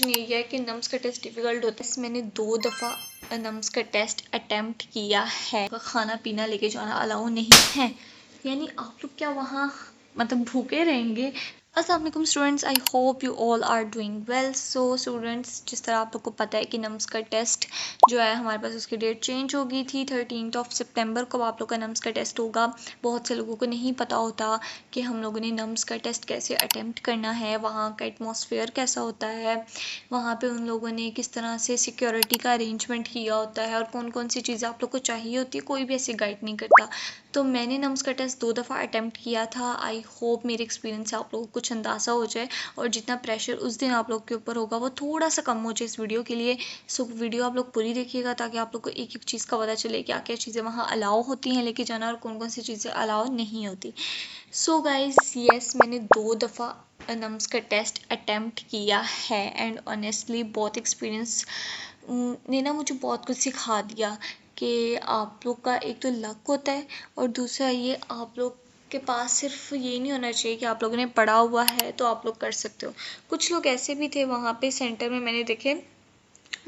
ये है कि नम्स का टेस्ट डिफ़िकल्ट होता है। मैंने 2 दफ़ा नम्स का टेस्ट अटेम्प्ट किया है। खाना पीना लेके जाना अलाउ नहीं है, यानी आप लोग क्या वहाँ मतलब भूखे रहेंगे। अस्सलाम वालेकुम students, I hope you all are doing well. So students, जिस तरह आप लोग को पता है कि नम्स का टेस्ट जो है हमारे पास उसकी डेट चेंज हो गई थी। 13 सितंबर को आप लोग का नम्स का टेस्ट होगा। बहुत से लोगों को नहीं पता होता कि हम लोगों ने नम्स का टेस्ट कैसे अटेम्प्ट करना है, वहाँ का एटमॉस्फेयर कैसा होता है, वहाँ पे उन लोगों ने किस तरह से सिक्योरिटी का अरेंजमेंट किया होता है और कौन कौन सी चीज़ें आप लोग को चाहिए होती है। कोई भी ऐसे गाइड नहीं करता। तो मैंने नम्स का टेस्ट 2 दफ़ा अटेम्प्ट किया था। आई होप मेरे एक्सपीरियंस से आप लोगों को कुछ अंदाज़ा हो जाए और जितना प्रेशर उस दिन आप लोग के ऊपर होगा वो थोड़ा सा कम हो जाए इस वीडियो के लिए। सो वीडियो आप लोग पूरी देखिएगा ताकि आप लोग को एक एक चीज़ का पता चले क्या क्या चीज़ें वहाँ अलाउ होती हैं लेके जाना और कौन कौन सी चीज़ें अलाउ नहीं होती। सो गाइस, यस, मैंने 2 दफ़ा नम्स का टेस्ट अटेम्प्ट किया है एंड ऑनेस्टली बहुत एक्सपीरियंस ने ना मुझे बहुत कुछ सिखा दिया कि आप लोग का एक तो लक होता है और दूसरा ये आप लोग के पास सिर्फ ये नहीं होना चाहिए कि आप लोगों ने पढ़ा हुआ है तो आप लोग कर सकते हो। कुछ लोग ऐसे भी थे वहाँ पे सेंटर में, मैंने देखे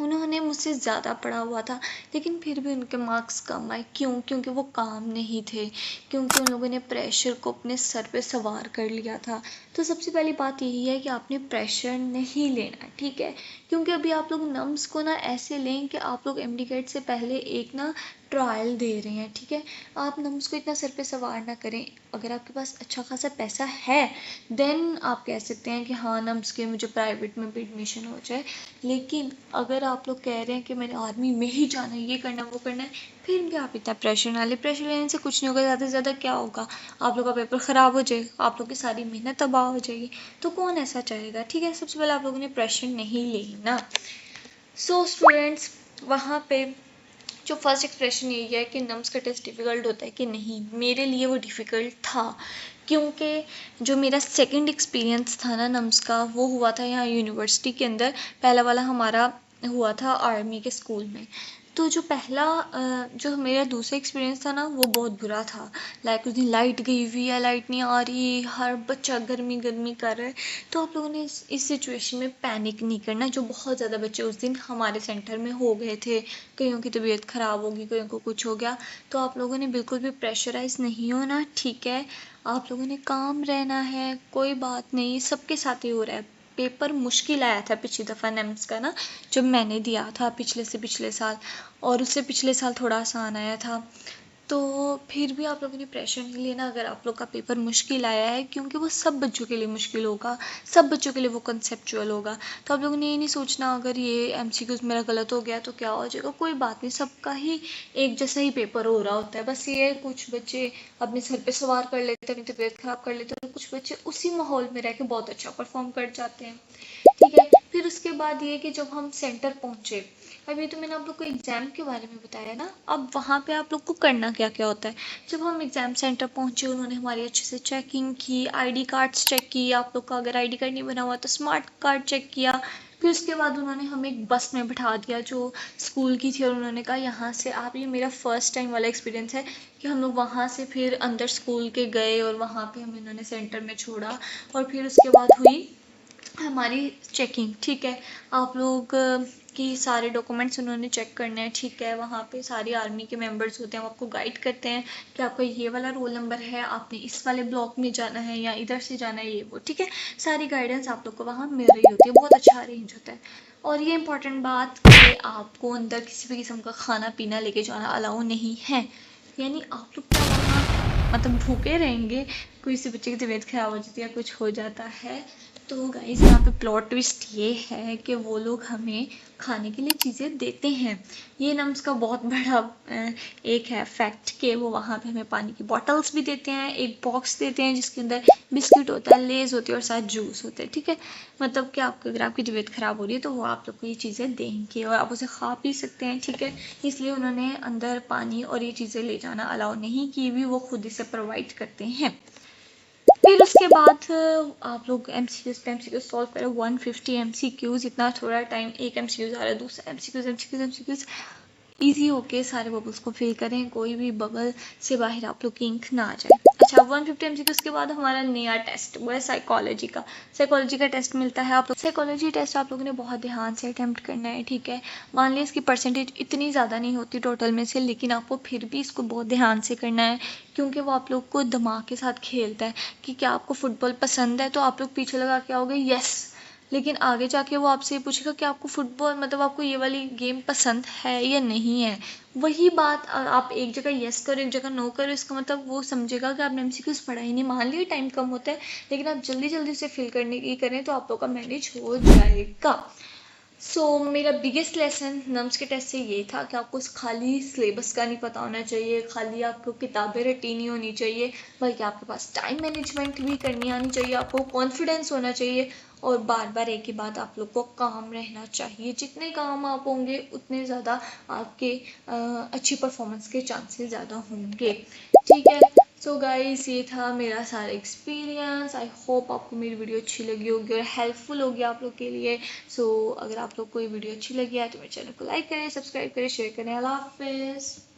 उन्होंने मुझसे ज़्यादा पढ़ा हुआ था लेकिन फिर भी उनके मार्क्स कम आए। क्यों? क्योंकि वो काम नहीं थे, क्योंकि उन लोगों ने प्रेशर को अपने सर पे सवार कर लिया था। तो सबसे पहली बात यही है कि आपने प्रेशर नहीं लेना, ठीक है? क्योंकि अभी आप लोग नम्स को ना ऐसे लें कि आप लोग एमडी गेट से पहले एक ना ट्रायल दे रहे हैं, ठीक है? आप नम्स को इतना सर पे सवार ना करें। अगर आपके पास अच्छा खासा पैसा है देन आप कह सकते हैं कि हाँ नम्स के मुझे प्राइवेट में भी एडमिशन हो जाए। लेकिन अगर आप लोग कह रहे हैं कि मैंने आर्मी में ही जाना है, ये करना है वो करना है, फिर भी आप इतना प्रेशर ना लें। प्रेशर लेने से कुछ नहीं होगा, ज़्यादा से ज़्यादा क्या होगा, आप लोग का पेपर ख़राब हो जाएगा, आप लोग की सारी मेहनत तबाह हो जाएगी। तो कौन ऐसा चाहेगा, ठीक है? सबसे पहले आप लोगों ने प्रेशर नहीं लेना। सो स्टूडेंट्स, वहाँ पे जो फर्स्ट एक्सप्रेशन यही है कि नम्स का टेस्ट डिफ़िकल्ट होता है कि नहीं, मेरे लिए वो डिफ़िकल्ट था। क्योंकि जो मेरा सेकंड एक्सपीरियंस था ना नम्स का, वो हुआ था यहाँ यूनिवर्सिटी के अंदर। पहला वाला हमारा हुआ था आर्मी के स्कूल में। तो जो पहला जो मेरा दूसरा एक्सपीरियंस था ना वो बहुत बुरा था। लाइक उस दिन लाइट गई हुई है, लाइट नहीं आ रही, हर बच्चा गर्मी गर्मी कर रहा है। तो आप लोगों ने इस सिचुएशन में पैनिक नहीं करना। जो बहुत ज़्यादा बच्चे उस दिन हमारे सेंटर में हो गए थे, कईयों की तबीयत ख़राब होगी, कईयों को कुछ हो गया, तो आप लोगों ने बिल्कुल भी प्रेशराइज नहीं होना, ठीक है? आप लोगों ने काम रहना है, कोई बात नहीं, सबके साथ ही हो रहा है। पेपर मुश्किल आया था पिछली दफ़ा नम्स का ना, जब मैंने दिया था पिछले से पिछले साल, और उससे पिछले साल थोड़ा आसान आया था। तो फिर भी आप लोगों ने प्रेशर नहीं लेना अगर आप लोग का पेपर मुश्किल आया है, क्योंकि वो सब बच्चों के लिए मुश्किल होगा, सब बच्चों के लिए वो कंसेप्चुअल होगा। तो आप लोगों ने ये नहीं सोचना अगर ये एमसीक्यूज़ मेरा गलत हो गया तो क्या हो जाएगा। कोई बात नहीं, सबका ही एक जैसा ही पेपर हो रहा होता है। बस ये कुछ बच्चे अपने सर पे सवार कर लेते हैं, अपनी तबीयत ख़राब कर लेते हैं, और कुछ बच्चे उसी माहौल में रह के बहुत अच्छा परफॉर्म कर जाते हैं, ठीक है? फिर उसके बाद ये कि जब हम सेंटर पहुँचे, अभी तो मैंने आप लोग को एग्ज़ाम के बारे में बताया ना, अब वहाँ पे आप लोग को करना क्या क्या होता है। जब हम एग्ज़ाम सेंटर पहुँचे, उन्होंने हमारी अच्छे से चेकिंग की, आईडी कार्ड्स चेक किए, आप लोग का अगर आईडी कार्ड नहीं बना हुआ तो स्मार्ट कार्ड चेक किया। फिर उसके बाद उन्होंने हमें एक बस में बिठा दिया जो स्कूल की थी, और उन्होंने कहा यहाँ से आप, ये मेरा फ़र्स्ट टाइम वाला एक्सपीरियंस है कि हम लोग वहाँ से फिर अंदर स्कूल के गए और वहाँ पे हमें उन्होंने सेंटर में छोड़ा। और फिर उसके बाद हुई हमारी चेकिंग, ठीक है? आप लोग की सारे डॉक्यूमेंट्स उन्होंने चेक करने हैं, ठीक है? वहाँ पे सारी आर्मी के मेंबर्स होते हैं, वो आपको गाइड करते हैं कि आपका ये वाला रोल नंबर है, आपने इस वाले ब्लॉक में जाना है या इधर से जाना है, ये वो, ठीक है? सारी गाइडेंस आप लोग को वहाँ मिल रही होती है, बहुत अच्छा अरेंज होता है। और ये इंपॉर्टेंट बात कि आपको अंदर किसी भी किस्म का खाना पीना लेके जाना अलाउ नहीं है, यानी आप लोग क्या वहाँ मतलब भूखे रहेंगे, कोई से बच्चे की तबीयत ख़राब हो जाती है या कुछ हो जाता है। तो गाइस, यहाँ पे प्लॉट ट्विस्ट ये है कि वो लोग हमें खाने के लिए चीज़ें देते हैं। ये नम्स का बहुत बड़ा एक है फैक्ट कि वो वहाँ पे हमें पानी की बॉटल्स भी देते हैं, एक बॉक्स देते हैं जिसके अंदर बिस्किट होता है, लेज़ होती है और साथ जूस होते हैं, ठीक है? मतलब कि आपको अगर आपकी तबीयत ख़राब हो रही है तो वो आप लोग को ये चीज़ें देंगे और आप उसे खा पी सकते हैं, ठीक है? इसलिए उन्होंने अंदर पानी और ये चीज़ें ले जाना अलाउ नहीं की भी, वो खुद इसे प्रोवाइड करते हैं। फिर उसके बाद आप लोग एमसीक्यूज सॉल्व करें। 150 एमसीक्यूज, इतना थोड़ा टाइम, एक एमसीक्यूज आ रहा है, दूसरा एमसीक्यूज, ईजी होके सारे बबल्स को फिल करें, कोई भी बबल से बाहर आप लोग की इंक ना आ जाए। अच्छा 150 MCQ के बाद हमारा नया टेस्ट वो है साइकोलॉजी का। साइकोलॉजी का टेस्ट मिलता है आप लोग, साइकोलॉजी टेस्ट आप लोगों ने बहुत ध्यान से अटेम्प्ट करना है, ठीक है। मान लीजिए इसकी परसेंटेज इतनी ज़्यादा नहीं होती टोटल में से, लेकिन आपको फिर भी इसको बहुत ध्यान से करना है, क्योंकि वो आप लोग को दिमाग के साथ खेलता है कि क्या आपको फुटबॉल पसंद है, तो आप लोग पीछे लगा के आओगे यस, लेकिन आगे जाके वो आपसे ये पूछेगा कि आपको फुटबॉल मतलब आपको ये वाली गेम पसंद है या नहीं है। वही बात आप एक जगह यस करो एक जगह नो करो, इसका मतलब वो समझेगा कि आपने MCQs पढ़ा ही नहीं। मान लिया टाइम कम होता है, लेकिन आप जल्दी जल्दी से फिल करने की करें तो आप लोग का मैनेज हो जाएगा। मेरा बिगेस्ट लेसन नम्स के टेस्ट से ये था कि आपको खाली सिलेबस का नहीं पता होना चाहिए, खाली आपको किताबें रटी नहीं होनी चाहिए, बल्कि आपके पास टाइम मैनेजमेंट भी करनी आनी चाहिए, आपको कॉन्फिडेंस होना चाहिए, और बार बार एक ही बात, आप लोग को काम रहना चाहिए। जितने काम आप होंगे उतने ज़्यादा आपके अच्छी परफॉर्मेंस के चांसेस ज़्यादा होंगे, ठीक है। गाइस ये था मेरा सारा एक्सपीरियंस। आई होप आपको मेरी वीडियो अच्छी लगी होगी और हेल्पफुल होगी आप लोग के लिए। अगर आप लोग को ये वीडियो अच्छी लगी है तो मेरे चैनल को लाइक करें, सब्सक्राइब करें, शेयर करें। अल्लाह हाफिज़।